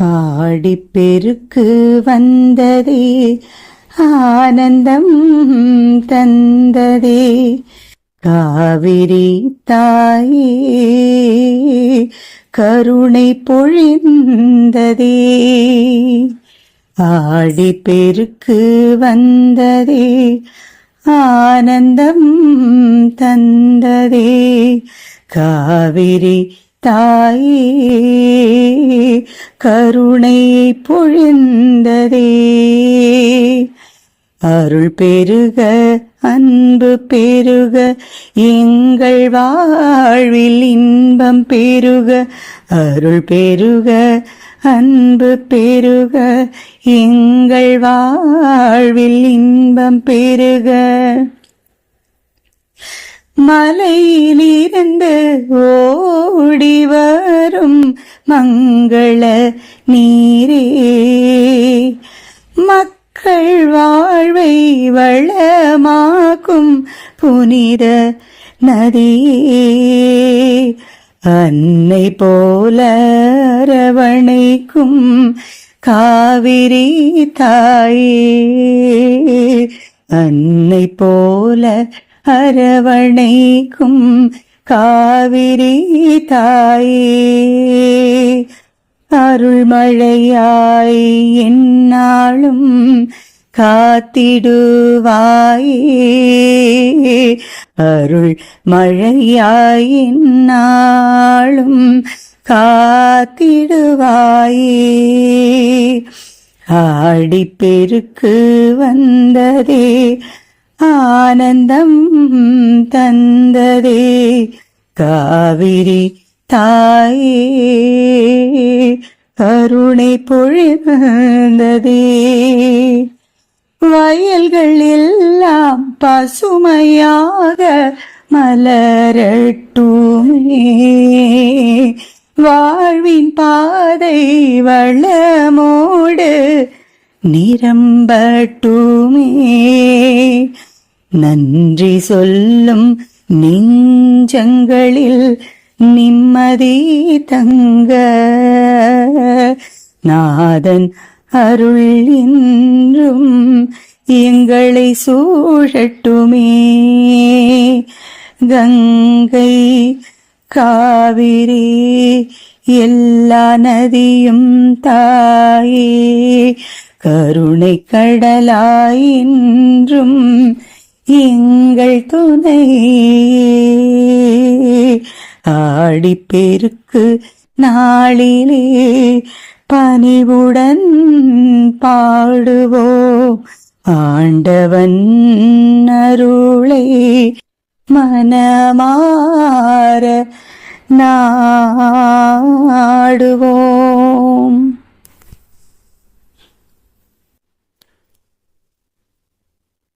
ஆடிப்பெருக்கு வந்ததே ஆனந்தம் தந்ததே காவிரி தாயே கருணை பொழிந்ததே. ஆடிப்பெருக்கு வந்ததே ஆனந்தம் தந்ததே காவிரி தாயே கருணை பொழிந்ததே. அருள் பெருக அன்பு பெருக எங்கள் வாழ்வில் இன்பம் பெருக. அருள் பெருக அன்பு பெருக எங்கள் வாழ்வில் இன்பம் பெருக. மலையிலிருந்து ஓடி வரும் மங்கள நீரே மக்கள் வாழ்வை வளமாக்கும் புனித நதியே. அன்னை போல அரவணைக்கும் காவிரி தாயே. அன்னை போல அரவணைக்கும் காவிரி தாயே. அருள்மழையாய் எந்நாளும் காத்திடுவாயே. அருள் மழையாய் எந்நாளும் காத்திடுவாயே. ஆடிப்பெருக்கு வந்ததே ஆனந்தம் தந்ததே காவிரி தாயே கருணை பொழிந்ததே. வயல்கள் எல்லாம் பசுமையாக மலரட்டுமே. வாழ்வின் பாதை வளமோடு நிரம்பட்டுமே. நன்றி சொல்லும் நெஞ்சங்களில் நிம்மதி தங்க. நாதன் அருள் என்றும் எங்களை சூழட்டுமே. கங்கை காவிரி எல்லா நதியும் தாயே கருணை கடலாய் என்றும் எங்கள் துணை. ஆடிப்பெருக்கு நாளிலே பணிவுடன் பாடுவோம் ஆண்டவன் அருளை மனமார நாடுவோம்.